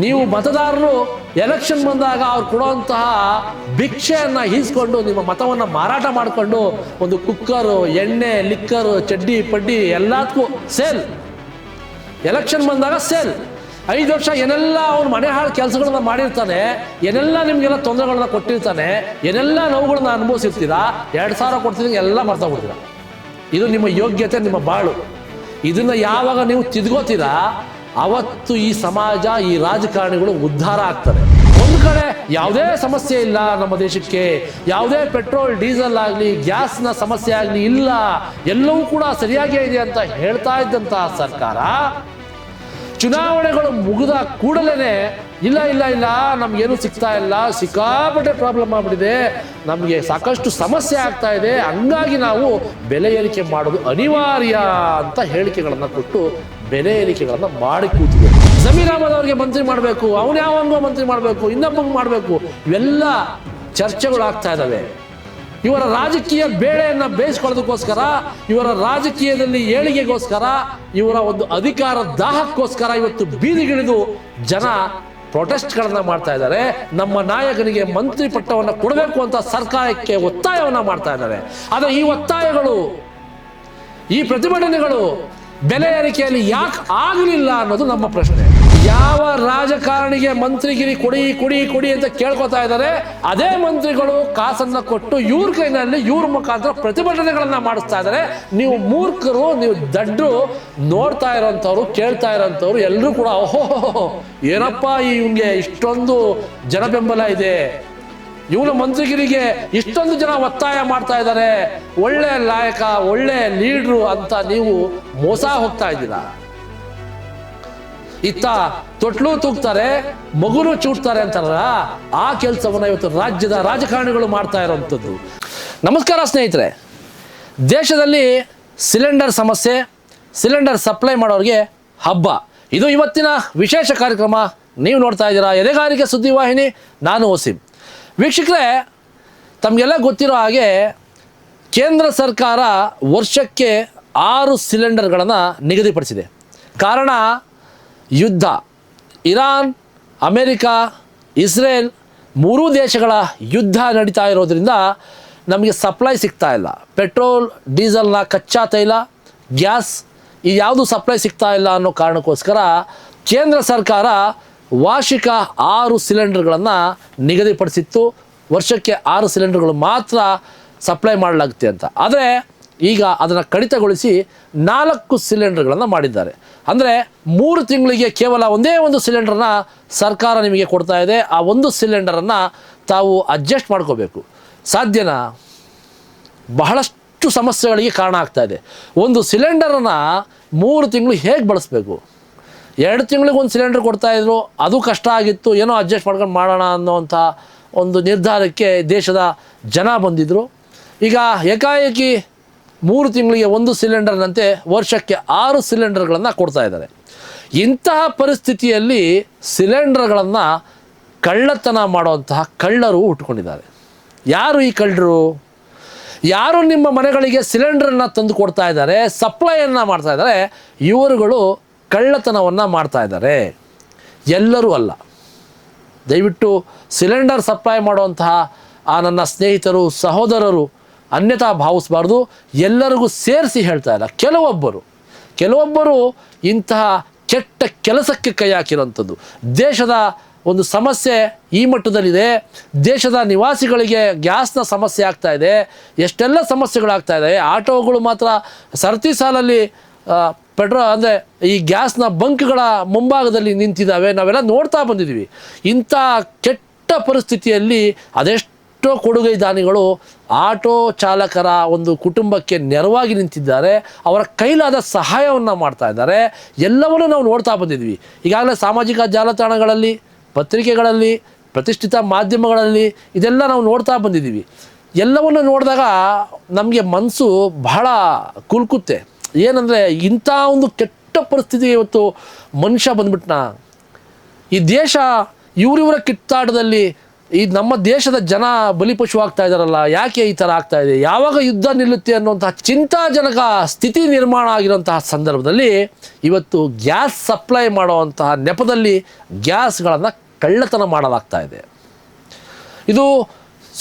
ನೀವು ಮತದಾರರು ಎಲೆಕ್ಷನ್ ಬಂದಾಗ ಅವ್ರು ಕೊಡುವಂತಹ ಭಿಕ್ಷೆಯನ್ನು ಈಸ್ಕೊಂಡು ನಿಮ್ಮ ಮತವನ್ನು ಮಾರಾಟ ಮಾಡಿಕೊಂಡು ಒಂದು ಕುಕ್ಕರು, ಎಣ್ಣೆ, ಲಿಕ್ಕರು, ಚಡ್ಡಿ ಪಡ್ಡಿ ಎಲ್ಲದಕ್ಕೂ ಸೇಲ್. ಎಲೆಕ್ಷನ್ ಬಂದಾಗ ಸೇಲ್. 5 ವರ್ಷ ಏನೆಲ್ಲ ಅವ್ನು ಮನೆ ಹಾಳು ಕೆಲಸಗಳನ್ನ ಮಾಡಿರ್ತಾನೆ, ಏನೆಲ್ಲ ನಿಮಗೆಲ್ಲ ತೊಂದರೆಗಳನ್ನ ಕೊಟ್ಟಿರ್ತಾನೆ, ಏನೆಲ್ಲ ನೋವುಗಳನ್ನ ಅನುಭವಿಸಿರ್ತೀರಾ, 2,000 ಕೊಡ್ತಿದ್ರೆ ಎಲ್ಲ ಮರ್ತಾ ಬಿಡ್ತೀರಾ. ಇದು ನಿಮ್ಮ ಯೋಗ್ಯತೆ, ನಿಮ್ಮ ಬಾಳು. ಇದನ್ನ ಯಾವಾಗ ನೀವು ತಿದ್ಕೋತೀರಾ ಅವತ್ತು ಈ ಸಮಾಜ, ಈ ರಾಜಕಾರಣಿಗಳು ಉದ್ಧಾರ ಆಗ್ತಾರೆ. ಒಂದು ಕಡೆ ಯಾವುದೇ ಸಮಸ್ಯೆ ಇಲ್ಲ ನಮ್ಮ ದೇಶಕ್ಕೆ, ಯಾವುದೇ ಪೆಟ್ರೋಲ್ ಡೀಸೆಲ್ ಆಗಲಿ ಗ್ಯಾಸ್ನ ಸಮಸ್ಯೆ ಆಗಲಿ ಇಲ್ಲ, ಎಲ್ಲವೂ ಕೂಡ ಸರಿಯಾಗೇ ಇದೆ ಅಂತ ಹೇಳ್ತಾ ಇದ್ದಂತಹ ಸರ್ಕಾರ ಚುನಾವಣೆಗಳು ಮುಗಿದ ಕೂಡಲೇ ಇಲ್ಲ ಇಲ್ಲ ಇಲ್ಲ ನಮ್ಗೇನು ಸಿಗ್ತಾ ಇಲ್ಲ, ಸಿಕ್ಕಾಪಟ್ಟೆ ಪ್ರಾಬ್ಲಮ್ ಆಗ್ಬಿಟ್ಟಿದೆ, ನಮಗೆ ಸಾಕಷ್ಟು ಸಮಸ್ಯೆ ಆಗ್ತಾ ಇದೆ, ಹಂಗಾಗಿ ನಾವು ಬೆಲೆ ಏರಿಕೆ ಮಾಡೋದು ಅನಿವಾರ್ಯ ಅಂತ ಹೇಳಿಕೆಗಳನ್ನು ಕೊಟ್ಟು ಬೆಲೆ ಏರಿಕೆಗಳನ್ನು ಮಾಡಿ ಕೂತಿದೆ. ಜಮೀರ್ ಅಹಮದ್ ಅವರಿಗೆ ಮಂತ್ರಿ ಮಾಡಬೇಕು, ಅವನು ಯಾವಂಗೋ ಮಂತ್ರಿ ಮಾಡಬೇಕು, ಇನ್ನೊಬ್ಬಂಗೆ ಮಾಡಬೇಕು, ಇವೆಲ್ಲ ಚರ್ಚೆಗಳು ಆಗ್ತಾ ಇದ್ದಾವೆ. ಇವರ ರಾಜಕೀಯ ಬೇಳೆಯನ್ನು ಬೇಯಿಸ್ಕೊಳ್ಳೋದಕ್ಕೋಸ್ಕರ, ಇವರ ರಾಜಕೀಯದಲ್ಲಿ ಏಳಿಗೆಗೋಸ್ಕರ, ಇವರ ಒಂದು ಅಧಿಕಾರ ದಾಹಕ್ಕೋಸ್ಕರ ಇವತ್ತು ಬೀದಿಗಿಳಿದು ಜನ ಪ್ರೊಟೆಸ್ಟ್ಗಳನ್ನ ಮಾಡ್ತಾ ಇದ್ದಾರೆ. ನಮ್ಮ ನಾಯಕನಿಗೆ ಮಂತ್ರಿ ಪಟ್ಟವನ್ನು ಕೊಡಬೇಕು ಅಂತ ಸರ್ಕಾರಕ್ಕೆ ಒತ್ತಾಯವನ್ನ ಮಾಡ್ತಾ ಇದ್ದಾರೆ. ಆದರೆ ಈ ಒತ್ತಾಯಗಳು, ಈ ಪ್ರತಿಭಟನೆಗಳು ಬೆಲೆ ಏರಿಕೆಯಲ್ಲಿ ಯಾಕೆ ಆಗಲಿಲ್ಲ ಅನ್ನೋದು ನಮ್ಮ ಪ್ರಶ್ನೆ. ಯಾವ ರಾಜಕಾರಣಿಗೆ ಮಂತ್ರಿಗಿರಿ ಕೊಡಿ ಕೊಡಿ ಕೊಡಿ ಅಂತ ಕೇಳ್ಕೊತಾ ಇದ್ದಾರೆ, ಅದೇ ಮಂತ್ರಿಗಳು ಕಾಸನ್ನ ಕೊಟ್ಟು ಇವ್ರ ಕೈನಲ್ಲಿ ಇವ್ರ ಮುಖಾಂತರ ಪ್ರತಿಭಟನೆಗಳನ್ನ ಮಾಡಿಸ್ತಾ ಇದ್ದಾರೆ. ನೀವು ಮೂರ್ಖರು, ನೀವು ದಡ್ರು, ನೋಡ್ತಾ ಇರೋಂಥವ್ರು, ಕೇಳ್ತಾ ಇರೋಂಥವ್ರು ಎಲ್ಲರೂ ಕೂಡ ಓಹೋ ಏನಪ್ಪ ಇವ್ನಿಗೆ ಇಷ್ಟೊಂದು ಜನ ಬೆಂಬಲ ಇದೆ, ಇವನ ಮಂತ್ರಿಗಿರಿಗೆ ಇಷ್ಟೊಂದು ಜನ ಒತ್ತಾಯ ಮಾಡ್ತಾ ಇದ್ದಾರೆ, ಒಳ್ಳೆ ನಾಯಕ, ಒಳ್ಳೆ ಲೀಡ್ರು ಅಂತ ನೀವು ಮೋಸ ಹೋಗ್ತಾ ಇದ್ದೀರಾ. ಇತ್ತ ತೊಟ್ಲು ತೂಗ್ತಾರೆ, ಮಗುನು ಚೂಡ್ತಾರೆ ಅಂತಾರಲ್ಲ, ಆ ಕೆಲಸವನ್ನ ಇವತ್ತು ರಾಜ್ಯದ ರಾಜಕಾರಣಿಗಳು ಮಾಡ್ತಾ ಇರೋವಂಥದ್ದು. ನಮಸ್ಕಾರ ಸ್ನೇಹಿತರೆ. ದೇಶದಲ್ಲಿ ಸಿಲಿಂಡರ್ ಸಮಸ್ಯೆ, ಸಿಲಿಂಡರ್ ಸಪ್ಲೈ ಮಾಡೋರಿಗೆ ಹಬ್ಬ. ಇದು ಇವತ್ತಿನ ವಿಶೇಷ ಕಾರ್ಯಕ್ರಮ. ನೀವು ನೋಡ್ತಾ ಇದ್ದೀರಾ ಎದೆಗಾರಿಕೆ ಸುದ್ದಿವಾಹಿನಿ, ನಾನು ವಸೀಂ. ವೀಕ್ಷಕರೇ, ತಮಗೆಲ್ಲ ಗೊತ್ತಿರೋ ಹಾಗೆ ಕೇಂದ್ರ ಸರ್ಕಾರ ವರ್ಷಕ್ಕೆ 6 ಸಿಲಿಂಡರ್ಗಳನ್ನು ನಿಗದಿಪಡಿಸಿದೆ. ಕಾರಣ ಯುದ್ಧ. ಇರಾನ್, ಅಮೇರಿಕಾ, ಇಸ್ರೇಲ್ 3 ದೇಶಗಳ ಯುದ್ಧ ನಡೀತಾ ಇರೋದ್ರಿಂದ ನಮಗೆ ಸಪ್ಲೈ ಸಿಗ್ತಾ ಇಲ್ಲ. ಪೆಟ್ರೋಲ್, ಡೀಸೆಲ್ನ ಕಚ್ಚಾ ತೈಲ, ಗ್ಯಾಸ್ ಇದ್ಯಾವುದು ಸಪ್ಲೈ ಸಿಗ್ತಾ ಇಲ್ಲ ಅನ್ನೋ ಕಾರಣಕ್ಕೋಸ್ಕರ ಕೇಂದ್ರ ಸರ್ಕಾರ ವಾರ್ಷಿಕ 6 ಸಿಲಿಂಡರ್ಗಳನ್ನು ನಿಗದಿಪಡಿಸಿತ್ತು. ವರ್ಷಕ್ಕೆ 6 ಸಿಲಿಂಡರ್ಗಳು ಮಾತ್ರ ಸಪ್ಲೈ ಮಾಡಲಾಗುತ್ತೆ ಅಂತ. ಆದರೆ ಈಗ ಅದನ್ನು ಕಡಿತಗೊಳಿಸಿ 4 ಸಿಲಿಂಡರ್ಗಳನ್ನು ಮಾಡಿದ್ದಾರೆ. ಅಂದರೆ 3 ತಿಂಗಳಿಗೆ ಕೇವಲ ಒಂದೇ ಒಂದು ಸಿಲಿಂಡರ್ನ ಸರ್ಕಾರ ನಿಮಗೆ ಕೊಡ್ತಾ ಇದೆ. ಆ ಒಂದು ಸಿಲಿಂಡರನ್ನು ತಾವು ಅಡ್ಜಸ್ಟ್ ಮಾಡ್ಕೋಬೇಕು. ಸಾಧ್ಯನಾ? ಬಹಳಷ್ಟು ಸಮಸ್ಯೆಗಳಿಗೆ ಕಾರಣ ಆಗ್ತಾ ಇದೆ. ಒಂದು ಸಿಲಿಂಡರನ್ನು 3 ತಿಂಗಳು ಹೇಗೆ ಬಳಸಬೇಕು? 2 ತಿಂಗಳಿಗೆ ಒಂದು ಸಿಲಿಂಡರ್ ಕೊಡ್ತಾಯಿದ್ರು, ಅದು ಕಷ್ಟ ಆಗಿತ್ತು, ಏನೋ ಅಡ್ಜಸ್ಟ್ ಮಾಡ್ಕೊಂಡು ಮಾಡೋಣ ಅನ್ನೋವಂಥ ಒಂದು ನಿರ್ಧಾರಕ್ಕೆ ದೇಶದ ಜನ ಬಂದಿದ್ದರು. ಈಗ ಏಕಾಏಕಿ 3 ತಿಂಗಳಿಗೆ ಒಂದು ಸಿಲಿಂಡರ್ನಂತೆ ವರ್ಷಕ್ಕೆ 6 ಸಿಲಿಂಡರ್ಗಳನ್ನು ಕೊಡ್ತಾ ಇದ್ದಾರೆ. ಇಂತಹ ಪರಿಸ್ಥಿತಿಯಲ್ಲಿ ಸಿಲಿಂಡರ್ಗಳನ್ನು ಕಳ್ಳತನ ಮಾಡುವಂತಹ ಕಳ್ಳರು ಹುಟ್ಕೊಂಡಿದ್ದಾರೆ. ಯಾರು ಈ ಕಳ್ಳರು? ಯಾರು ನಿಮ್ಮ ಮನೆಗಳಿಗೆ ಸಿಲಿಂಡರನ್ನು ತಂದು ಕೊಡ್ತಾ ಇದ್ದಾರೆ, ಸಪ್ಲೈಯನ್ನು ಮಾಡ್ತಾ ಇದ್ದಾರೆ, ಇವರುಗಳು ಕಳ್ಳತನವನ್ನು ಮಾಡ್ತಾ ಇದ್ದಾರೆ. ಎಲ್ಲರೂ ಅಲ್ಲ. ದಯವಿಟ್ಟು ಸಿಲಿಂಡರ್ ಸಪ್ಲೈ ಮಾಡುವಂತಹ ಆ ನನ್ನ ಸ್ನೇಹಿತರು, ಸಹೋದರರು ಅನ್ಯತಾ ಭಾವಿಸಬಾರ್ದು. ಎಲ್ಲರಿಗೂ ಸೇರಿಸಿ ಹೇಳ್ತಾ ಇಲ್ಲ. ಕೆಲವೊಬ್ಬರು ಇಂತಹ ಕೆಟ್ಟ ಕೆಲಸಕ್ಕೆ ಕೈ ಹಾಕಿರೋಂಥದ್ದು. ದೇಶದ ಒಂದು ಸಮಸ್ಯೆ ಈ ಮಟ್ಟದಲ್ಲಿದೆ. ದೇಶದ ನಿವಾಸಿಗಳಿಗೆ ಗ್ಯಾಸ್ನ ಸಮಸ್ಯೆ ಆಗ್ತಾ ಇದೆ, ಎಷ್ಟೆಲ್ಲ ಸಮಸ್ಯೆಗಳಾಗ್ತಾ ಇದೆ. ಆಟೋಗಳು ಮಾತ್ರ ಸರತಿ ಸಾಲಲ್ಲಿ ಅಂದರೆ ಈ ಗ್ಯಾಸ್ನ ಬಂಕ್ಗಳ ಮುಂಭಾಗದಲ್ಲಿ ನಿಂತಿದ್ದಾವೆ, ನಾವೆಲ್ಲ ನೋಡ್ತಾ ಬಂದಿದ್ದೀವಿ. ಇಂಥ ಕೆಟ್ಟ ಪರಿಸ್ಥಿತಿಯಲ್ಲಿ ಅದೆಷ್ಟೋ ಕೊಡುಗೈ ದಾನಿಗಳು ಆಟೋ ಚಾಲಕರ ಒಂದು ಕುಟುಂಬಕ್ಕೆ ನೆರವಾಗಿ ನಿಂತಿದ್ದಾರೆ, ಅವರ ಕೈಲಾದ ಸಹಾಯವನ್ನು ಮಾಡ್ತಾ ಇದ್ದಾರೆ. ಎಲ್ಲವನ್ನೂ ನಾವು ನೋಡ್ತಾ ಬಂದಿದ್ವಿ. ಈಗಾಗಲೇ ಸಾಮಾಜಿಕ ಜಾಲತಾಣಗಳಲ್ಲಿ, ಪತ್ರಿಕೆಗಳಲ್ಲಿ, ಪ್ರತಿಷ್ಠಿತ ಮಾಧ್ಯಮಗಳಲ್ಲಿ ಇದೆಲ್ಲ ನಾವು ನೋಡ್ತಾ ಬಂದಿದ್ದೀವಿ. ಎಲ್ಲವನ್ನು ನೋಡಿದಾಗ ನಮಗೆ ಮನಸ್ಸು ಬಹಳ ಕುಲ್ಕುತ್ತೆ. ಏನಂದರೆ ಇಂಥ ಒಂದು ಕೆಟ್ಟ ಪರಿಸ್ಥಿತಿಗೆ ಇವತ್ತು ಮನುಷ್ಯ ಬಂದ್ಬಿಟ್ನ. ಈ ದೇಶ ಇವರಿವರ ಕಿತ್ತಾಟದಲ್ಲಿ ಈ ನಮ್ಮ ದೇಶದ ಜನ ಬಲಿಪಶು ಆಗ್ತಾ ಇದ್ದಾರಲ್ಲ, ಯಾಕೆ ಈ ಥರ ಆಗ್ತಾ ಇದೆ, ಯಾವಾಗ ಯುದ್ಧ ನಿಲ್ಲುತ್ತೆ ಅನ್ನುವಂತಹ ಚಿಂತಾಜನಕ ಸ್ಥಿತಿ ನಿರ್ಮಾಣ ಆಗಿರುವಂತಹ ಸಂದರ್ಭದಲ್ಲಿ ಇವತ್ತು ಗ್ಯಾಸ್ ಸಪ್ಲೈ ಮಾಡುವಂತಹ ನೆಪದಲ್ಲಿ ಗ್ಯಾಸ್ಗಳನ್ನು ಕಳ್ಳತನ ಮಾಡಲಾಗ್ತಾ ಇದೆ. ಇದು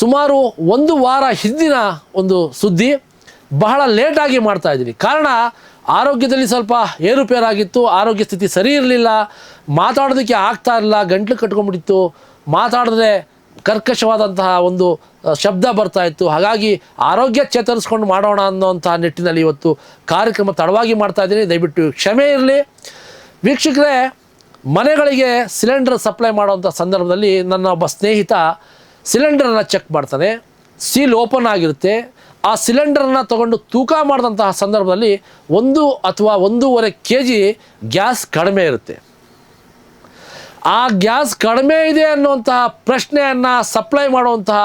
ಸುಮಾರು 1 ವಾರ ಹಿಂದಿನ ಒಂದು ಸುದ್ದಿ. ಬಹಳ ಲೇಟಾಗಿ ಮಾಡ್ತಾ ಇದ್ದೀನಿ, ಕಾರಣ ಆರೋಗ್ಯದಲ್ಲಿ ಸ್ವಲ್ಪ ಏರುಪೇರಾಗಿತ್ತು, ಆರೋಗ್ಯ ಸ್ಥಿತಿ ಸರಿ ಇರಲಿಲ್ಲ, ಮಾತಾಡೋದಕ್ಕೆ ಆಗ್ತಾ ಇರಲಿಲ್ಲ, ಗಂಟ್ಲು ಕಟ್ಕೊಂಡ್ಬಿಟ್ಟಿತ್ತು, ಮಾತಾಡಿದ್ರೆ ಕರ್ಕಶವಾದಂತಹ ಒಂದು ಶಬ್ದ ಬರ್ತಾ ಇತ್ತು. ಹಾಗಾಗಿ ಆರೋಗ್ಯ ಚೇತರಿಸ್ಕೊಂಡು ಮಾಡೋಣ ಅನ್ನೋಂಥ ನಿಟ್ಟಿನಲ್ಲಿ ಇವತ್ತು ಕಾರ್ಯಕ್ರಮ ತಡವಾಗಿ ಮಾಡ್ತಾ ಇದ್ದೀನಿ, ದಯವಿಟ್ಟು ಕ್ಷಮೆ ಇರಲಿ. ವೀಕ್ಷಕರೇ, ಮನೆಗಳಿಗೆ ಸಿಲಿಂಡರ್ ಸಪ್ಲೈ ಮಾಡುವಂಥ ಸಂದರ್ಭದಲ್ಲಿ ನನ್ನ ಒಬ್ಬ ಸ್ನೇಹಿತ ಸಿಲಿಂಡರನ್ನು ಚೆಕ್ ಮಾಡ್ತಾನೆ, ಸೀಲ್ ಓಪನ್ ಆಗಿರುತ್ತೆ. ಆ ಸಿಲಿಂಡರನ್ನು ತಗೊಂಡು ತೂಕ ಮಾಡಿದಂತಹ ಸಂದರ್ಭದಲ್ಲಿ 1 ಅಥವಾ 1.5 kg ಗ್ಯಾಸ್ ಕಡಿಮೆ ಇರುತ್ತೆ. ಆ ಗ್ಯಾಸ್ ಕಡಿಮೆ ಇದೆ ಅನ್ನುವಂತಹ ಪ್ರಶ್ನೆಯನ್ನು ಸಪ್ಲೈ ಮಾಡುವಂತಹ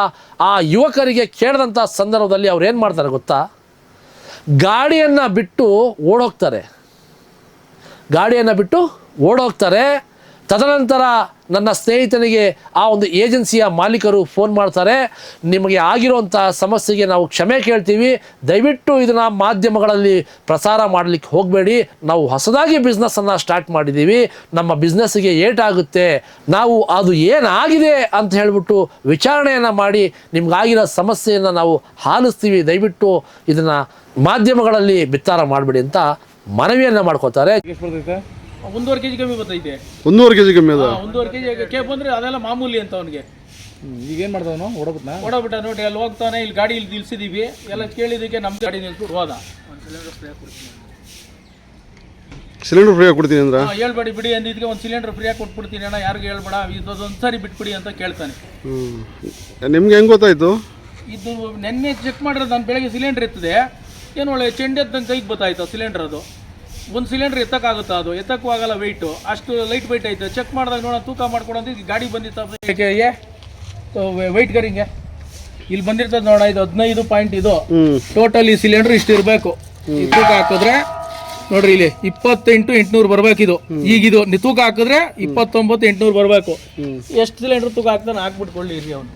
ಆ ಯುವಕರಿಗೆ ಕೇಳಿದಂಥ ಸಂದರ್ಭದಲ್ಲಿ ಅವ್ರು ಏನು ಮಾಡ್ತಾರೆ ಗೊತ್ತಾ, ಗಾಡಿಯನ್ನು ಬಿಟ್ಟು ಓಡೋಗ್ತಾರೆ. ತದನಂತರ ನನ್ನ ಸ್ನೇಹಿತನಿಗೆ ಆ ಒಂದು ಏಜೆನ್ಸಿಯ ಮಾಲೀಕರು ಫೋನ್ ಮಾಡ್ತಾರೆ, ನಿಮಗೆ ಆಗಿರುವಂಥ ಸಮಸ್ಯೆಗೆ ನಾವು ಕ್ಷಮೆ ಕೇಳ್ತೀವಿ, ದಯವಿಟ್ಟು ಇದನ್ನು ಮಾಧ್ಯಮಗಳಲ್ಲಿ ಪ್ರಸಾರ ಮಾಡಲಿಕ್ಕೆ ಹೋಗಬೇಡಿ, ನಾವು ಹೊಸದಾಗಿ ಬಿಸ್ನೆಸ್ಸನ್ನು ಸ್ಟಾರ್ಟ್ ಮಾಡಿದ್ದೀವಿ, ನಮ್ಮ ಬಿಸ್ನೆಸ್ಸಿಗೆ ಏಟಾಗುತ್ತೆ, ನಾವು ಅದು ಏನಾಗಿದೆ ಅಂತ ಹೇಳಿಬಿಟ್ಟು ವಿಚಾರಣೆಯನ್ನು ಮಾಡಿ ನಿಮ್ಗಾಗಿರೋ ಸಮಸ್ಯೆಯನ್ನು ನಾವು ಹಾಲಿಸ್ತೀವಿ, ದಯವಿಟ್ಟು ಇದನ್ನು ಮಾಧ್ಯಮಗಳಲ್ಲಿ ಬಿತ್ತಾರ ಮಾಡಬೇಡಿ ಅಂತ ಮನವಿಯನ್ನು ಮಾಡ್ಕೋತಾರೆ. 1.5 kg ಕಮ್ಮಿ ಬರ್ತೈತೆ. 1.5 kg ಕಮ್ಮಿ ಅದ. 1.5 kg ಕೇಪ್ ಬಂದ್ರೆ ಅದೆಲ್ಲ ಮಾಮೂಲಿ ಅಂತ ಅವನಿಗೆ. ಈಗೇನು ಮಾಡ್ತಾವನು? ಓಡೋಗ್ಬಿಟ್ಟ ನೋಡಿ, ಅಲ್ಲಿ ಹೋಗ್ತಾನೆ, ಇಲ್ಲಿ ಗಾಡಿ ಇಲ್ಲಿ ನಿಲ್ಸಿದೀವಿ, ಎಲ್ಲ ಕೇಳಿದಕ್ಕೆ ನಮ್ಮ ಗಾಡಿ ನಿಲ್ಸ್ಬಿಟ್ಟು ಹೋದ. ಸಿಲಿಂಡರ್ ಫ್ರೀಯಾಗಿ ಕೊಡ್ತೀನಿ ಅಂದ್ರೆ ಹೇಳ್ಬೇಡಿ ಬಿಡಿ ಅಂದಿದ್ದಕ್ಕೆ ಒಂದು ಸಿಲಿಂಡರ್ ಫ್ರೀಯಾಗಿ ಕೊಟ್ಬಿಡ್ತೀನಿ ಅಣ್ಣ, ಯಾರಿಗೂ ಹೇಳ್ಬೇಡ, ಇದೊಂದು ಸರಿ ಬಿಟ್ಬಿಡಿ ಅಂತ ಕೇಳ್ತಾನೆ. ನಿಮ್ಗೆ ಹೆಂಗೆ ಗೊತ್ತಾಯ್ತು? ಇದು ನೆನ್ನೆ ಚೆಕ್ ಮಾಡಿರೋದು, ನಾನು ಬೆಳಗ್ಗೆ ಸಿಲಿಂಡರ್ ಎತ್ತದೆ, ಏನು ಒಳ್ಳೆ ಚೆಂಡೆ ಎತ್ತಂಗೆ ಕೈಗೆ ಗೊತ್ತಾಯ್ತು ಸಿಲಿಂಡರ್. ಅದು ಒಂದು ಸಿಲಿಂಡರ್ ಎತ್ತಕ್ಕಾಗುತ್ತಾ? ಅದು ಎತ್ತಕ್ಕೂ ಆಗಲ್ಲ, ವೆಯ್ಟು ಅಷ್ಟು ಲೈಟ್ ವೆಯ್ಟ್ ಐತೆ. ಚೆಕ್ ಮಾಡಿದಾಗ ನೋಡೋಣ, ತೂಕ ಮಾಡ್ಕೊಡೋದು ಗಾಡಿ ಬಂದಿತ್ತು ವೆಯ್ಟ್ ಗರಿಂಗೆ ಇಲ್ಲಿ ಬಂದಿರ್ತದೆ ನೋಡೋಣ, ಇದು 15 ಪಾಯಿಂಟ್, ಇದು ಟೋಟಲ್ ಈ ಸಿಲಿಂಡರ್ ಇಷ್ಟು ಇರಬೇಕು. ಈ ತೂಕ ಹಾಕಿದ್ರೆ ನೋಡ್ರಿ, ಇಲ್ಲಿ 28,800 ಬರ್ಬೇಕು. ಇದು ಈಗಿದು ತೂಕ ಹಾಕಿದ್ರೆ 29,800 ಬರ್ಬೇಕು. ಎಷ್ಟು ಸಿಲಿಂಡರ್ ತೂಕ ಹಾಕ್ತಾನೆ ಹಾಕ್ಬಿಟ್ಕೊಳ್ಳಿ ಇರಿ, ಅವನು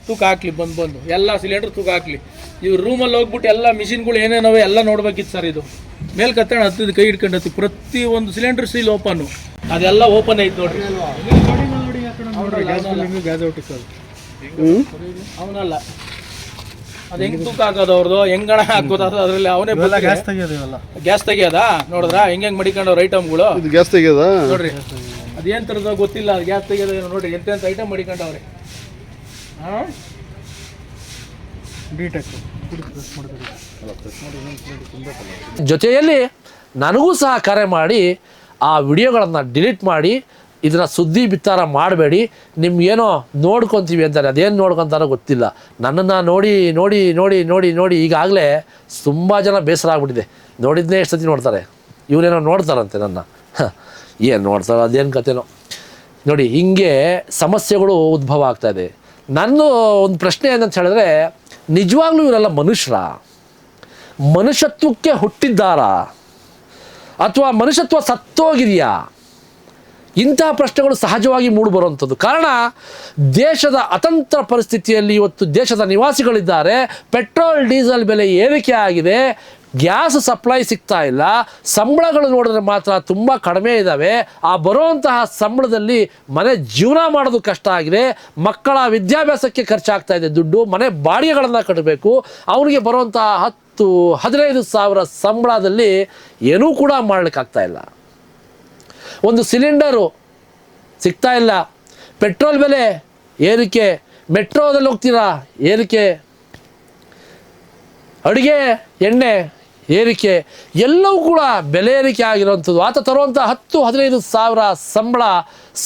ತೂಕ ಹಾಕ್ಲಿ, ಬಂದು ಎಲ್ಲ ಸಿಲಿಂಡರ್ ತೂಕ ಹಾಕ್ಲಿ. ಇವ್ರು ರೂಮಲ್ಲಿ ಹೋಗ್ಬಿಟ್ಟು ಎಲ್ಲ ಮಿಷಿನ್ಗಳು ಏನೇನವೆ ಎಲ್ಲ ನೋಡ್ಬೇಕಿತ್ತು ಸರ್. ಇದು ಮೇಲ್ ಕತ್ತಣ ಹತ್ತಿದ ಕೈ ಹಿಡ್ಕೊಂಡತಿ, ಪ್ರತಿ ಒಂದು ಸಿಲಿಂಡರ್ ಸೀಲ್ ಓಪನ್, ಅದೆಲ್ಲ ಓಪನ್ ಐತೆ ನೋಡ್ರಿ. ಅವನಲ್ಲ ಅದು ಹೆಂಗ್ ತೂಕ ಹಾಕೋದು ಅವ್ರದ್ದು, ಹೆಂಗಣ ಹಾಕೋದು ಅದ್ರಲ್ಲಿ ಅವನೇ ಗ್ಯಾಸ್ ತೆಗಿಯೋದ ನೋಡಿದ್ರ ಹೆಂಗ್ ಮಡಿಕೊಂಡವ್ರು ಐಟಮ್ಗಳು. ಗ್ಯಾಸ್ ತೆಗಿಯೋದ ನೋಡ್ರಿ, ಅದೇನ್ ತರದ ಗೊತ್ತಿಲ್ಲ, ಅದು ಗ್ಯಾಸ್ ತೆಗಿಯೋದ ನೋಡ್ರಿ, ಎಂತೆಂತ ಐಟಮ್ ಮಡಿಕೊಂಡವ್ರೆ. ಜೊತೆಯಲ್ಲಿ ನನಗೂ ಸಹ ಕರೆ ಮಾಡಿ ಆ ವಿಡಿಯೋಗಳನ್ನು ಡಿಲೀಟ್ ಮಾಡಿ ಇದನ್ನು ಸುದ್ದಿ ಬಿತ್ತಾರ ಮಾಡಬೇಡಿ, ನಿಮ್ಗೇನೋ ನೋಡ್ಕೊತೀವಿ ಅಂತಾರೆ, ಅದೇನು ನೋಡ್ಕೊತಾರೋ ಗೊತ್ತಿಲ್ಲ. ನನ್ನನ್ನು ನೋಡಿ ನೋಡಿ ನೋಡಿ ನೋಡಿ ನೋಡಿ ಈಗಾಗಲೇ ತುಂಬ ಜನ ಬೇಸರ ಆಗ್ಬಿಟ್ಟಿದೆ. ನೋಡಿದ್ನೇ ಎಷ್ಟು ಸತಿ ನೋಡ್ತಾರೆ, ಇವರೇನೋ ನೋಡ್ತಾರಂತೆ ನನ್ನ, ಏನು ನೋಡ್ತಾರೆ ಅದೇನು ಕತೆನೋ ನೋಡಿ. ಹಿಂಗೆ ಸಮಸ್ಯೆಗಳು ಉದ್ಭವ ಆಗ್ತಾಯಿದೆ. ನನ್ನ ಒಂದು ಪ್ರಶ್ನೆ ಏನಂತ ಹೇಳಿದ್ರೆ, ನಿಜವಾಗ್ಲೂ ಇವರೆಲ್ಲ ಮನುಷ್ಯತ್ವಕ್ಕೆ ಹುಟ್ಟಿದ್ದಾರಾ ಅಥವಾ ಮನುಷ್ಯತ್ವ ಸತ್ತೋಗಿದೆಯಾ? ಇಂತಹ ಪ್ರಶ್ನೆಗಳು ಸಹಜವಾಗಿ ಮೂಡಿಬರುವಂಥದ್ದು. ಕಾರಣ, ದೇಶದ ಅತಂತ್ರ ಪರಿಸ್ಥಿತಿಯಲ್ಲಿ ಇವತ್ತು ದೇಶದ ನಿವಾಸಿಗಳಿದ್ದಾರೆ, ಪೆಟ್ರೋಲ್ ಡೀಸೆಲ್ ಬೆಲೆ ಏರಿಕೆ ಆಗಿದೆ, ಗ್ಯಾಸ್ ಸಪ್ಲೈ ಸಿಗ್ತಾ ಇಲ್ಲ, ಸಂಬಳಗಳು ನೋಡಿದ್ರೆ ಮಾತ್ರ ತುಂಬ ಕಡಿಮೆ ಇದ್ದಾವೆ. ಆ ಬರುವಂತಹ ಸಂಬಳದಲ್ಲಿ ಮನೆ ಜೀವನ ಮಾಡೋದು ಕಷ್ಟ ಆಗಿದೆ, ಮಕ್ಕಳ ವಿದ್ಯಾಭ್ಯಾಸಕ್ಕೆ ಖರ್ಚಾಗ್ತಾ ಇದೆ ದುಡ್ಡು, ಮನೆ ಬಾಡಿಗೆಗಳನ್ನು ಕಟ್ಟಬೇಕು. ಅವನಿಗೆ ಬರುವಂತಹ 10-15 ಸಾವಿರ ಸಂಬಳದಲ್ಲಿ ಏನೂ ಕೂಡ ಮಾಡಲಿಕ್ಕಾಗ್ತಾ ಇಲ್ಲ. ಒಂದು ಸಿಲಿಂಡರು ಸಿಗ್ತಾ ಇಲ್ಲ, ಪೆಟ್ರೋಲ್ ಬೆಲೆ ಏರಿಕೆ, ಮೆಟ್ರೋದಲ್ಲಿ ಹೋಗ್ತೀರಾ ಏರಿಕೆ, ಅಡುಗೆ ಎಣ್ಣೆ ಏರಿಕೆ, ಎಲ್ಲವೂ ಕೂಡ ಬೆಲೆ ಏರಿಕೆ ಆಗಿರೋವಂಥದ್ದು. ಆತ ತರುವಂಥ 10-15 ಸಾವಿರ ಸಂಬಳ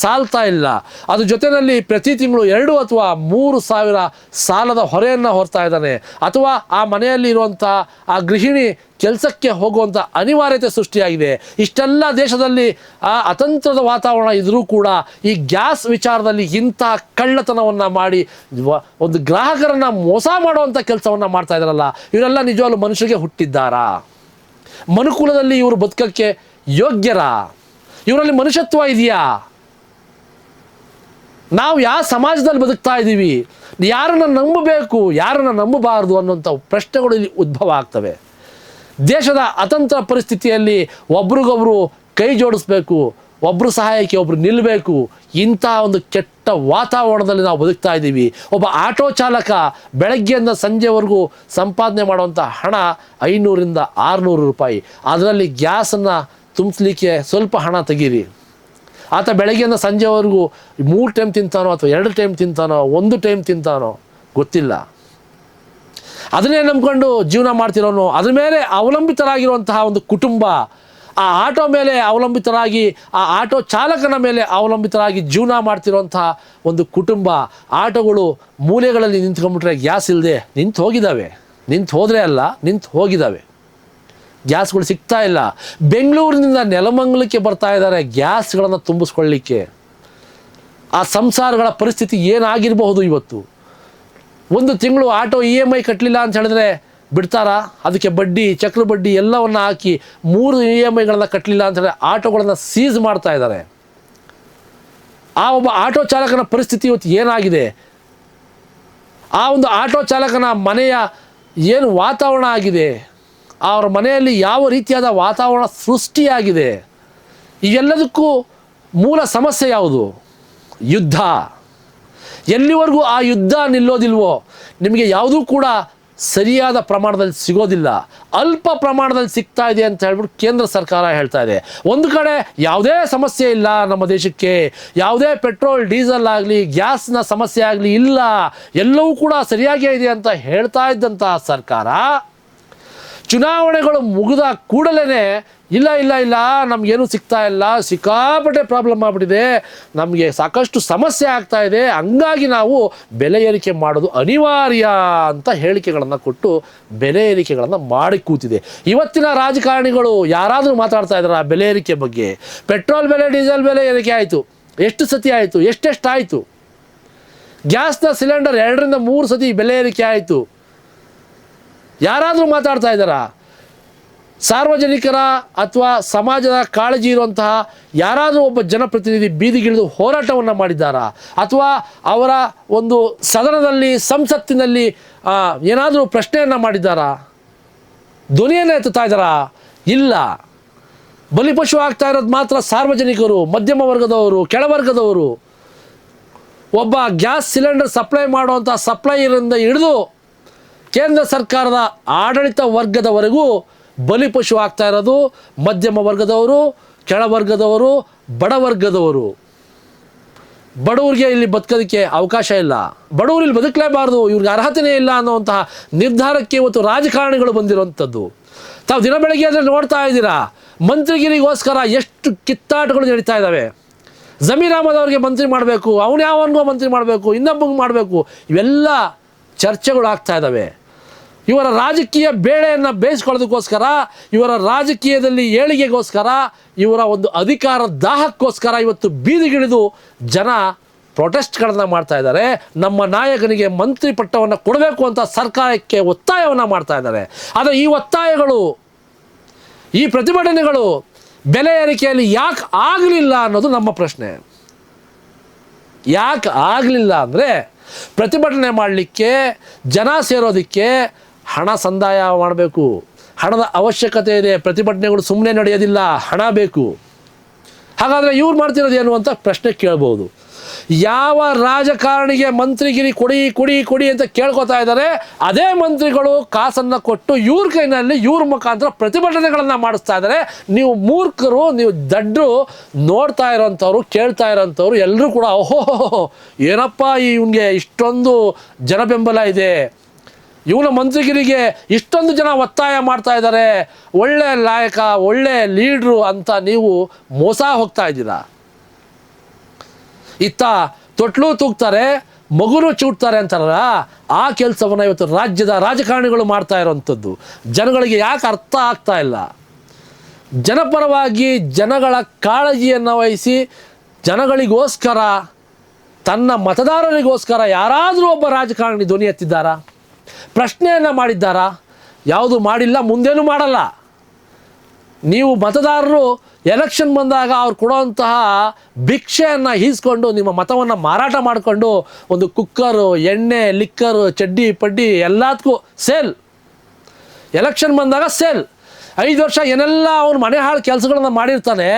ಸಾಲ್ತಾ ಇಲ್ಲ. ಅದ್ರ ಜೊತೆಯಲ್ಲಿ ಪ್ರತಿ ತಿಂಗಳು 2 ಅಥವಾ 3 ಸಾವಿರ ಸಾಲದ ಹೊರೆಯನ್ನು ಹೊರ್ತಾ ಇದ್ದಾನೆ. ಅಥವಾ ಆ ಮನೆಯಲ್ಲಿ ಇರುವಂಥ ಆ ಗೃಹಿಣಿ ಕೆಲಸಕ್ಕೆ ಹೋಗುವಂಥ ಅನಿವಾರ್ಯತೆ ಸೃಷ್ಟಿಯಾಗಿದೆ. ಇಷ್ಟೆಲ್ಲ ದೇಶದಲ್ಲಿ ಆ ಅತಂತ್ರದ ವಾತಾವರಣ ಇದ್ದರೂ ಕೂಡ ಈ ಗ್ಯಾಸ್ ವಿಚಾರದಲ್ಲಿ ಇಂಥ ಕಳ್ಳತನವನ್ನು ಮಾಡಿ ಒಂದು ಗ್ರಾಹಕರನ್ನು ಮೋಸ ಮಾಡುವಂಥ ಕೆಲಸವನ್ನು ಮಾಡ್ತಾ ಇದ್ದಾರಲ್ಲ, ಇವರೆಲ್ಲ ನಿಜವಾಗ್ಲೂ ಮನುಷ್ಯರಿಗೆ ಹುಟ್ಟಿದ್ದಾರಾ? ಮನುಕುಲದಲ್ಲಿ ಇವರು ಬದುಕಕ್ಕೆ ಯೋಗ್ಯರಾ? ಇವರಲ್ಲಿ ಮನುಷ್ಯತ್ವ ಇದೆಯಾ? ನಾವು ಯಾವ ಸಮಾಜದಲ್ಲಿ ಬದುಕ್ತಾ ಇದ್ದೀವಿ, ಯಾರನ್ನು ನಂಬಬೇಕು ಯಾರನ್ನು ನಂಬಬಾರ್ದು ಅನ್ನೋಂಥ ಪ್ರಶ್ನೆಗಳು ಇಲ್ಲಿ ಉದ್ಭವ ಆಗ್ತವೆ. ದೇಶದ ಅತಂತ್ರ ಪರಿಸ್ಥಿತಿಯಲ್ಲಿ ಒಬ್ರಿಗೊಬ್ರು ಕೈ ಜೋಡಿಸ್ಬೇಕು, ಒಬ್ಬರು ಸಹಾಯಕ್ಕೆ ಒಬ್ಬರು ನಿಲ್ಲಬೇಕು. ಇಂಥ ಒಂದು ಕೆಟ್ಟ ವಾತಾವರಣದಲ್ಲಿ ನಾವು ಬದುಕ್ತಾ ಇದ್ದೀವಿ. ಒಬ್ಬ ಆಟೋ ಚಾಲಕ ಬೆಳಗ್ಗೆಯಿಂದ ಸಂಜೆವರೆಗೂ ಸಂಪಾದನೆ ಮಾಡುವಂಥ ಹಣ 500ರಿಂದ 600 ರೂಪಾಯಿ. ಅದರಲ್ಲಿ ಗ್ಯಾಸನ್ನು ತುಂಬಿಸ್ಲಿಕ್ಕೆ ಸ್ವಲ್ಪ ಹಣ ತೆಗೀರಿ. ಆತ ಬೆಳಗ್ಗೆಯಿಂದ ಸಂಜೆವರೆಗೂ 3 ಟೈಮ್ ತಿಂತಾನೋ ಅಥವಾ 2 ಟೈಮ್ ತಿಂತಾನೋ 1 ಟೈಮ್ ತಿಂತಾನೋ ಗೊತ್ತಿಲ್ಲ. ಅದನ್ನೇ ನಂಬ್ಕೊಂಡು ಜೀವನ ಮಾಡ್ತಿರೋನು, ಅದ್ರ ಮೇಲೆ ಅವಲಂಬಿತರಾಗಿರುವಂತಹ ಒಂದು ಕುಟುಂಬ, ಆ ಆಟೋ ಮೇಲೆ ಅವಲಂಬಿತರಾಗಿ, ಆ ಆಟೋ ಚಾಲಕನ ಮೇಲೆ ಅವಲಂಬಿತರಾಗಿ ಜೀವನ ಮಾಡ್ತಿರೋಂತಹ ಒಂದು ಕುಟುಂಬ. ಆಟೋಗಳು ಮೂಲೆಗಳಲ್ಲಿ ನಿಂತ್ಕೊಂಡ್ಬಿಟ್ರೆ ಗ್ಯಾಸ್ ಇಲ್ಲದೆ ನಿಂತು ಹೋಗಿದ್ದಾವೆ. ನಿಂತು ಹೋದರೆ ಅಲ್ಲ, ನಿಂತು ಹೋಗಿದ್ದಾವೆ. ಗ್ಯಾಸ್ಗಳು ಸಿಗ್ತಾ ಇಲ್ಲ. ಬೆಂಗಳೂರಿನಿಂದ ನೆಲಮಂಗಲಕ್ಕೆ ಬರ್ತಾ ಇದ್ದಾರೆ ಗ್ಯಾಸ್ಗಳನ್ನು ತುಂಬಿಸ್ಕೊಳ್ಳಿಕ್ಕೆ. ಆ ಸಂಸಾರಗಳ ಪರಿಸ್ಥಿತಿ ಏನಾಗಿರಬಹುದು ಇವತ್ತು. 1 ತಿಂಗಳು ಆಟೋ EMI ಕಟ್ಟಲಿಲ್ಲ ಅಂತ ಹೇಳಿದ್ರೆ ಬಿಡ್ತಾರಾ? ಅದಕ್ಕೆ ಬಡ್ಡಿ, ಚಕ್ರ ಬಡ್ಡಿ ಎಲ್ಲವನ್ನು ಹಾಕಿ 3 EMIಗಳನ್ನು ಕಟ್ಟಲಿಲ್ಲ ಅಂತ ಹೇಳಿದ್ರೆ ಆಟೋಗಳನ್ನು ಸೀಸ್ ಮಾಡ್ತಾ ಇದ್ದಾರೆ. ಆ ಒಬ್ಬ ಆಟೋ ಚಾಲಕನ ಪರಿಸ್ಥಿತಿ ಇವತ್ತು ಏನಾಗಿದೆ? ಆ ಒಂದು ಆಟೋ ಚಾಲಕನ ಮನೆಯ ಏನು ವಾತಾವರಣ ಆಗಿದೆ, ಅವರ ಮನೆಯಲ್ಲಿ ಯಾವ ರೀತಿಯಾದ ವಾತಾವರಣ ಸೃಷ್ಟಿಯಾಗಿದೆ, ಇವೆಲ್ಲದಕ್ಕೂ ಮೂಲ ಸಮಸ್ಯೆ ಯಾವುದು? ಯುದ್ಧ. ಎಲ್ಲಿವರೆಗೂ ಆ ಯುದ್ಧ ನಿಲ್ಲೋದಿಲ್ವೋ ನಿಮಗೆ ಯಾವುದೂ ಕೂಡ ಸರಿಯಾದ ಪ್ರಮಾಣದಲ್ಲಿ ಸಿಗೋದಿಲ್ಲ. ಅಲ್ಪ ಪ್ರಮಾಣದಲ್ಲಿ ಸಿಗ್ತಾ ಇದೆ ಅಂತ ಹೇಳ್ಬಿಟ್ಟು ಕೇಂದ್ರ ಸರ್ಕಾರ ಹೇಳ್ತಾ ಇದೆ. ಒಂದು ಕಡೆ ಯಾವುದೇ ಸಮಸ್ಯೆ ಇಲ್ಲ ನಮ್ಮ ದೇಶಕ್ಕೆ, ಯಾವುದೇ ಪೆಟ್ರೋಲ್ ಡೀಸೆಲ್ ಆಗಲಿ ಗ್ಯಾಸ್ನ ಸಮಸ್ಯೆ ಆಗಲಿ ಇಲ್ಲ, ಎಲ್ಲವೂ ಕೂಡ ಸರಿಯಾಗೇ ಇದೆ ಅಂತ ಹೇಳ್ತಾ ಇದ್ದಂಥ ಸರ್ಕಾರ ಚುನಾವಣೆಗಳು ಮುಗಿದ ಕೂಡಲೇ ಇಲ್ಲ ಇಲ್ಲ ಇಲ್ಲ ನಮಗೇನು ಸಿಗ್ತಾ ಇಲ್ಲ, ಸಿಕ್ಕಾಪಟ್ಟೆ ಪ್ರಾಬ್ಲಮ್ ಆಗಿಬಿಟ್ಟಿದೆ, ನಮಗೆ ಸಾಕಷ್ಟು ಸಮಸ್ಯೆ ಆಗ್ತಾ ಇದೆ, ಹಂಗಾಗಿ ನಾವು ಬೆಲೆ ಏರಿಕೆ ಮಾಡೋದು ಅನಿವಾರ್ಯ ಅಂತ ಹೇಳಿಕೆಗಳನ್ನು ಕೊಟ್ಟು ಬೆಲೆ ಏರಿಕೆಗಳನ್ನು ಮಾಡಿ ಕೂತಿದೆ. ಇವತ್ತಿನ ರಾಜಕಾರಣಿಗಳು ಯಾರಾದರೂ ಮಾತಾಡ್ತಾ ಇದ್ದಾರೆ ಆ ಬೆಲೆ ಏರಿಕೆ ಬಗ್ಗೆ? ಪೆಟ್ರೋಲ್ ಬೆಲೆ ಡೀಸೆಲ್ ಬೆಲೆ ಏರಿಕೆ ಆಯಿತು, ಎಷ್ಟು ಸತಿ ಆಯಿತು, ಎಷ್ಟೆಷ್ಟಾಯಿತು? ಗ್ಯಾಸ್ನ ಸಿಲಿಂಡರ್ 2ರಿಂದ 3 ಸತಿ ಬೆಲೆ ಏರಿಕೆ ಆಯಿತು. ಯಾರಾದರೂ ಮಾತಾಡ್ತಾ ಇದ್ದಾರಾ? ಸಾರ್ವಜನಿಕರ ಅಥವಾ ಸಮಾಜದ ಕಾಳಜಿ ಇರುವಂತಹ ಯಾರಾದರೂ ಒಬ್ಬ ಜನಪ್ರತಿನಿಧಿ ಬೀದಿಗಿಳಿದು ಹೋರಾಟವನ್ನು ಮಾಡಿದ್ದಾರಾ? ಅಥವಾ ಅವರ ಒಂದು ಸದನದಲ್ಲಿ ಸಂಸತ್ತಿನಲ್ಲಿ ಏನಾದರೂ ಪ್ರಶ್ನೆಯನ್ನು ಮಾಡಿದ್ದಾರಾ? ಧ್ವನಿಯನ್ನು ಎತ್ತುತ್ತಾ ಇದ್ದಾರಾ? ಇಲ್ಲ. ಬಲಿಪಶು ಆಗ್ತಾ ಇರೋದು ಮಾತ್ರ ಸಾರ್ವಜನಿಕರು, ಮಧ್ಯಮ ವರ್ಗದವರು, ಕೆಳವರ್ಗದವರು. ಒಬ್ಬ ಗ್ಯಾಸ್ ಸಿಲಿಂಡರ್ ಸಪ್ಲೈ ಮಾಡುವಂಥ ಸಪ್ಲೈಯರಿಂದ ಹಿಡಿದು ಕೇಂದ್ರ ಸರ್ಕಾರದ ಆಡಳಿತ ವರ್ಗದವರೆಗೂ ಬಲಿಪಶು ಆಗ್ತಾ ಇರೋದು ಮಧ್ಯಮ ವರ್ಗದವರು, ಕೆಳವರ್ಗದವರು, ಬಡವರ್ಗದವರು. ಬಡವರಿಗೆ ಇಲ್ಲಿ ಬದುಕೋದಕ್ಕೆ ಅವಕಾಶ ಇಲ್ಲ, ಬಡವರು ಇಲ್ಲಿ ಬದುಕಲೇಬಾರ್ದು, ಇವ್ರಿಗೆ ಅರ್ಹತೆಯೇ ಇಲ್ಲ ಅನ್ನುವಂತಹ ನಿರ್ಧಾರಕ್ಕೆ ಇವತ್ತು ರಾಜಕಾರಣಿಗಳು ಬಂದಿರುವಂಥದ್ದು. ತಾವು ದಿನ ಬೆಳಗ್ಗೆ ಅಂದರೆ ನೋಡ್ತಾ ಇದ್ದೀರಾ, ಮಂತ್ರಿಗಿರಿಗೋಸ್ಕರ ಎಷ್ಟು ಕಿತ್ತಾಟಗಳು ನಡೀತಾ ಇದ್ದಾವೆ. ಜಮೀರ್ ಅಹಮದ್ ಅವ್ರಿಗೆ ಮಂತ್ರಿ ಮಾಡಬೇಕು, ಅವನು ಯಾವನಿಗೋ ಮಂತ್ರಿ ಮಾಡಬೇಕು, ಇನ್ನೊಬ್ಬಂಗೆ ಮಾಡಬೇಕು, ಇವೆಲ್ಲ ಚರ್ಚೆಗಳು ಆಗ್ತಾ ಇದ್ದಾವೆ. ಇವರ ರಾಜಕೀಯ ಬೇಳೆಯನ್ನು ಬೇಯಿಸ್ಕೊಳ್ಳೋದಕ್ಕೋಸ್ಕರ, ಇವರ ರಾಜಕೀಯದಲ್ಲಿ ಏಳಿಗೆಗೋಸ್ಕರ, ಇವರ ಒಂದು ಅಧಿಕಾರ ದಾಹಕ್ಕೋಸ್ಕರ ಇವತ್ತು ಬೀದಿಗಿಳಿದು ಜನ ಪ್ರೊಟೆಸ್ಟ್ಗಳನ್ನು ಮಾಡ್ತಾ ಇದ್ದಾರೆ. ನಮ್ಮ ನಾಯಕನಿಗೆ ಮಂತ್ರಿ ಪಟ್ಟವನ್ನು ಕೊಡಬೇಕು ಅಂತ ಸರ್ಕಾರಕ್ಕೆ ಒತ್ತಾಯವನ್ನು ಮಾಡ್ತಾ ಇದ್ದಾರೆ. ಆದರೆ ಈ ಒತ್ತಾಯಗಳು, ಈ ಪ್ರತಿಭಟನೆಗಳು ಬೆಲೆ ಏರಿಕೆಯಲ್ಲಿ ಯಾಕೆ ಆಗಲಿಲ್ಲ ಅನ್ನೋದು ನಮ್ಮ ಪ್ರಶ್ನೆ. ಯಾಕೆ ಆಗಲಿಲ್ಲ ಅಂದರೆ ಪ್ರತಿಭಟನೆ ಮಾಡಲಿಕ್ಕೆ, ಜನ ಸೇರೋದಕ್ಕೆ ಹಣ ಸಂದಾಯ ಮಾಡಬೇಕು, ಹಣದ ಅವಶ್ಯಕತೆ ಇದೆ. ಪ್ರತಿಭಟನೆಗಳು ಸುಮ್ಮನೆ ನಡೆಯೋದಿಲ್ಲ, ಹಣ ಬೇಕು. ಹಾಗಾದರೆ ಇವ್ರು ಮಾಡ್ತಿರೋದು ಏನು ಅಂತ ಪ್ರಶ್ನೆ ಕೇಳ್ಬೋದು. ಯಾವ ರಾಜಕಾರಣಿಗೆ ಮಂತ್ರಿಗಿರಿ ಕೊಡಿ ಕೊಡಿ ಕೊಡಿ ಅಂತ ಕೇಳ್ಕೊತಾ ಇದ್ದಾರೆ, ಅದೇ ಮಂತ್ರಿಗಳು ಕಾಸನ್ನು ಕೊಟ್ಟು ಇವ್ರ ಕೈನಲ್ಲಿ ಇವ್ರ ಮುಖಾಂತರ ಪ್ರತಿಭಟನೆಗಳನ್ನು ಮಾಡಿಸ್ತಾ ಇದ್ದಾರೆ. ನೀವು ಮೂರ್ಖರು, ನೀವು ದಡ್ಡರು, ನೋಡ್ತಾ ಇರೋಂಥವ್ರು, ಕೇಳ್ತಾ ಇರೋಂಥವ್ರು ಎಲ್ಲರೂ ಕೂಡ ಓಹೋ ಏನಪ್ಪ ಇವನಿಗೆ ಇಷ್ಟೊಂದು ಜನಬೆಂಬಲ ಇದೆ, ಇವನ ಮಂತ್ರಿಗಿರಿಗೆ ಇಷ್ಟೊಂದು ಜನ ಒತ್ತಾಯ ಮಾಡ್ತಾ ಇದ್ದಾರೆ, ಒಳ್ಳೆ ನಾಯಕ, ಒಳ್ಳೆ ಲೀಡ್ರು ಅಂತ ನೀವು ಮೋಸ ಹೋಗ್ತಾ ಇದ್ದೀರಾ. ಇತ್ತ ತೊಟ್ಲು ತೂಗ್ತಾರೆ, ಮಗುನು ಚೂಡ್ತಾರೆ ಅಂತಾರಲ್ಲ, ಆ ಕೆಲಸವನ್ನು ಇವತ್ತು ರಾಜ್ಯದ ರಾಜಕಾರಣಿಗಳು ಮಾಡ್ತಾ ಇರೋವಂಥದ್ದು. ಜನಗಳಿಗೆ ಯಾಕೆ ಅರ್ಥ ಆಗ್ತಾ ಇಲ್ಲ? ಜನಪರವಾಗಿ ಜನಗಳ ಕಾಳಜಿಯನ್ನು ವಹಿಸಿ ಜನಗಳಿಗೋಸ್ಕರ, ತನ್ನ ಮತದಾರರಿಗೋಸ್ಕರ ಯಾರಾದರೂ ಒಬ್ಬ ರಾಜಕಾರಣಿ ಧ್ವನಿ ಎತ್ತಿದ್ದಾರಾ? ಪ್ರಶ್ನೆಯನ್ನು ಮಾಡಿದ್ದಾರಾ? ಯಾವುದು ಮಾಡಿಲ್ಲ, ಮುಂದೇನೂ ಮಾಡಲ್ಲ. ನೀವು ಮತದಾರರು ಎಲೆಕ್ಷನ್ ಬಂದಾಗ ಅವ್ರು ಕೊಡೋವಂತಹ ಭಿಕ್ಷೆಯನ್ನು ಈಸ್ಕೊಂಡು ನಿಮ್ಮ ಮತವನ್ನು ಮಾರಾಟ ಮಾಡಿಕೊಂಡು ಒಂದು ಕುಕ್ಕರು, ಎಣ್ಣೆ, ಲಿಕ್ಕರು, ಚಡ್ಡಿ ಪಡ್ಡಿ ಎಲ್ಲದಕ್ಕೂ ಸೇಲ್. ಎಲೆಕ್ಷನ್ ಬಂದಾಗ ಸೇಲ್. 5 ವರ್ಷ ಏನೆಲ್ಲ ಅವನು ಮನೆ ಹಾಳು ಕೆಲಸಗಳನ್ನ ಮಾಡಿರ್ತಾನೆ,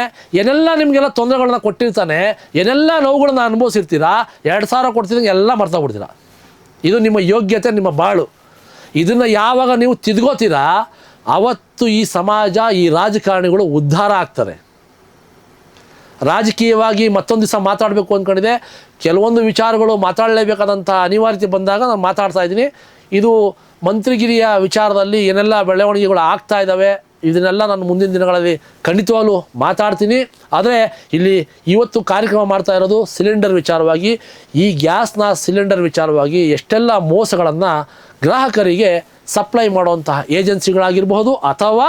ಏನೆಲ್ಲ ನಿಮಗೆಲ್ಲ ತೊಂದರೆಗಳನ್ನ ಕೊಟ್ಟಿರ್ತಾನೆ, ಏನೆಲ್ಲ ನೋವುಗಳನ್ನ ಅನುಭವಿಸಿರ್ತೀರಾ, 2,000 ಕೊಡ್ತಿದ್ದಂಗೆ ಎಲ್ಲ ಮರ್ತೋಗ್ಬಿಡ್ತೀರಾ. ಇದು ನಿಮ್ಮ ಯೋಗ್ಯತೆ, ನಿಮ್ಮ ಬಾಳು. ಇದನ್ನು ಯಾವಾಗ ನೀವು ತಿದ್ಕೋತೀರಾ ಅವತ್ತು ಈ ಸಮಾಜ, ಈ ರಾಜಕಾರಣಿಗಳು ಉದ್ಧಾರ ಆಗ್ತಾರೆ. ರಾಜಕೀಯವಾಗಿ ಮತ್ತೊಂದು ದಿವಸ ಮಾತಾಡಬೇಕು ಅಂದ್ಕೊಂಡಿದೆ. ಕೆಲವೊಂದು ವಿಚಾರಗಳು ಮಾತಾಡಲೇಬೇಕಾದಂಥ ಅನಿವಾರ್ಯತೆ ಬಂದಾಗ ನಾನು ಮಾತಾಡ್ತಾ ಇದ್ದೀನಿ. ಇದು ಮಂತ್ರಿಗಿರಿಯ ವಿಚಾರದಲ್ಲಿ ಏನೆಲ್ಲ ಬೆಳವಣಿಗೆಗಳು ಆಗ್ತಾ ಇದ್ದಾವೆ ಇದನ್ನೆಲ್ಲ ನಾನು ಮುಂದಿನ ದಿನಗಳಲ್ಲಿ ಖಂಡಿತವಾಗ್ಲೂ ಮಾತಾಡ್ತೀನಿ. ಆದರೆ ಇಲ್ಲಿ ಇವತ್ತು ಕಾರ್ಯಕ್ರಮ ಮಾಡ್ತಾ ಇರೋದು ಸಿಲಿಂಡರ್ ವಿಚಾರವಾಗಿ. ಈ ಗ್ಯಾಸ್ನ ಸಿಲಿಂಡರ್ ವಿಚಾರವಾಗಿ ಎಷ್ಟೆಲ್ಲ ಮೋಸಗಳನ್ನು ಗ್ರಾಹಕರಿಗೆ ಸಪ್ಲೈ ಮಾಡುವಂತಹ ಏಜೆನ್ಸಿಗಳಾಗಿರಬಹುದು ಅಥವಾ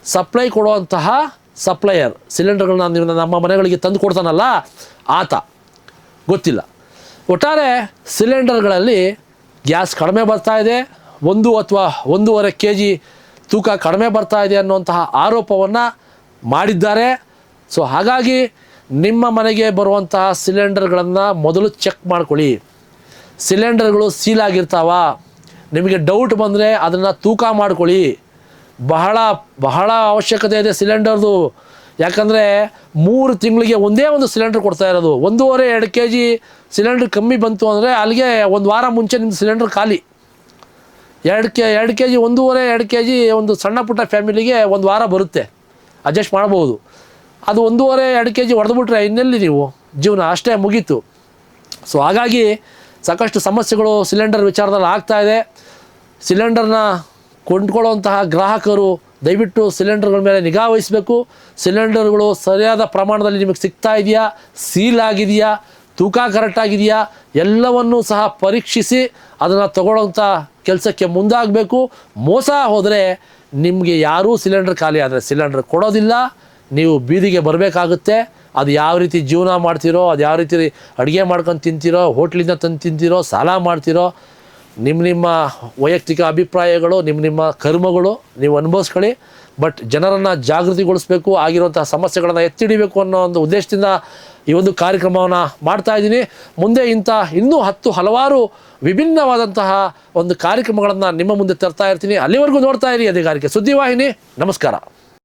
ಸಪ್ಲೈ ಕೊಡುವಂತಹ ಸಪ್ಲೈಯರ್, ಸಿಲಿಂಡರ್ಗಳನ್ನ ನೀವು ನಮ್ಮ ಮನೆಗಳಿಗೆ ತಂದು ಕೊಡ್ತಾನಲ್ಲ ಆತ, ಗೊತ್ತಿಲ್ಲ. ಒಟ್ಟಾರೆ ಸಿಲಿಂಡರ್ಗಳಲ್ಲಿ ಗ್ಯಾಸ್ ಕಡಿಮೆ ಬರ್ತಾ ಇದೆ, 1 ಅಥವಾ 1.5 kg ತೂಕ ಕಡಿಮೆ ಬರ್ತಾ ಇದೆ ಅನ್ನುವಂತಹ ಆರೋಪವನ್ನು ಮಾಡಿದ್ದಾರೆ. ಸೊ ಹಾಗಾಗಿ ನಿಮ್ಮ ಮನೆಗೆ ಬರುವಂತಹ ಸಿಲಿಂಡರ್ಗಳನ್ನು ಮೊದಲು ಚೆಕ್ ಮಾಡ್ಕೊಳ್ಳಿ. ಸಿಲಿಂಡರ್ಗಳು ಸೀಲಾಗಿರ್ತಾವ, ನಿಮಗೆ ಡೌಟ್ ಬಂದರೆ ಅದನ್ನು ತೂಕ ಮಾಡ್ಕೊಳ್ಳಿ. ಬಹಳ ಬಹಳ ಅವಶ್ಯಕತೆ ಇದೆ ಸಿಲಿಂಡರ್ದು. ಯಾಕಂದರೆ 3 ತಿಂಗಳಿಗೆ ಒಂದೇ ಒಂದು ಸಿಲಿಂಡರ್ ಕೊಡ್ತಾ ಇರೋದು. 1.5-2 kg ಸಿಲಿಂಡರ್ ಕಮ್ಮಿ ಬಂತು ಅಂದರೆ ಅಲ್ಲಿಗೆ 1 ವಾರ ಮುಂಚೆ ನಿಮ್ಮ ಸಿಲಿಂಡರ್ ಖಾಲಿ. 2 kg 1.5-2 kg ಒಂದು ಸಣ್ಣ ಪುಟ್ಟ ಫ್ಯಾಮಿಲಿಗೆ 1 ವಾರ ಬರುತ್ತೆ, ಅಡ್ಜಸ್ಟ್ ಮಾಡ್ಬೋದು. ಅದು 1.5-2 kg ಹೊಡೆದ್ಬಿಟ್ರೆ ಇನ್ನೆಲ್ಲಿ ನೀವು ಜೀವನ, ಅಷ್ಟೇ ಮುಗೀತು. ಸೊ ಹಾಗಾಗಿ ಸಾಕಷ್ಟು ಸಮಸ್ಯೆಗಳು ಸಿಲಿಂಡರ್ ವಿಚಾರದಲ್ಲಿ ಆಗ್ತಾ ಇದೆ. ಸಿಲಿಂಡರ್ನ ಕೊಂಡ್ಕೊಳ್ಳುವಂತಹ ಗ್ರಾಹಕರು ದಯವಿಟ್ಟು ಸಿಲಿಂಡರ್ಗಳ ಮೇಲೆ ನಿಗಾ ವಹಿಸಬೇಕು. ಸಿಲಿಂಡರ್ಗಳು ಸರಿಯಾದ ಪ್ರಮಾಣದಲ್ಲಿ ನಿಮಗೆ ಸಿಗ್ತಾ ಇದೆಯಾ, ಸೀಲ್ ಆಗಿದೆಯಾ, ತೂಕ ಕರೆಕ್ಟಾಗಿದೆಯಾ ಎಲ್ಲವನ್ನೂ ಸಹ ಪರೀಕ್ಷಿಸಿ ಅದನ್ನು ತಗೊಳ್ಳೋಂಥ ಕೆಲಸಕ್ಕೆ ಮುಂದಾಗಬೇಕು. ಮೋಸ ಹೋದರೆ ನಿಮಗೆ ಯಾರೂ ಸಿಲಿಂಡರ್ ಖಾಲಿ ಆದರೆ ಸಿಲಿಂಡರ್ ಕೊಡೋದಿಲ್ಲ, ನೀವು ಬೀದಿಗೆ ಬರಬೇಕಾಗುತ್ತೆ. ಅದು ಯಾವ ರೀತಿ ಜೀವನ ಮಾಡ್ತೀರೋ, ಅದು ಯಾವ ರೀತಿ ಅಡುಗೆ ಮಾಡ್ಕೊಂಡು ತಿಂತೀರೋ, ಹೋಟ್ಲಿಂದ ತಂದು ತಿಂತೀರೋ, ಸಾಲ ಮಾಡ್ತೀರೋ, ನಿಮ್ಮ ವೈಯಕ್ತಿಕ ಅಭಿಪ್ರಾಯಗಳು, ನಿಮ್ಮ ಕರ್ಮಗಳು ನೀವು ಅನುಭವಿಸ್ಕೊಳ್ಳಿ. ಬಟ್ ಜನರನ್ನು ಜಾಗೃತಿಗೊಳಿಸಬೇಕು, ಆಗಿರುವಂಥ ಸಮಸ್ಯೆಗಳನ್ನು ಎತ್ತಿಡಿಬೇಕು ಅನ್ನೋ ಒಂದು ಉದ್ದೇಶದಿಂದ ಈ ಒಂದು ಕಾರ್ಯಕ್ರಮವನ್ನು ಮಾಡ್ತಾಯಿದ್ದೀನಿ. ಮುಂದೆ ಇಂಥ ಇನ್ನೂ ಹಲವಾರು ವಿಭಿನ್ನವಾದಂತಹ ಒಂದು ಕಾರ್ಯಕ್ರಮಗಳನ್ನು ನಿಮ್ಮ ಮುಂದೆ ತರ್ತಾ ಇರ್ತೀನಿ. ಅಲ್ಲಿವರೆಗೂ ನೋಡ್ತಾ ಇರಿ ಅಧಿಕಾರಿಕೆ ಸುದ್ದಿವಾಹಿನಿ. ನಮಸ್ಕಾರ.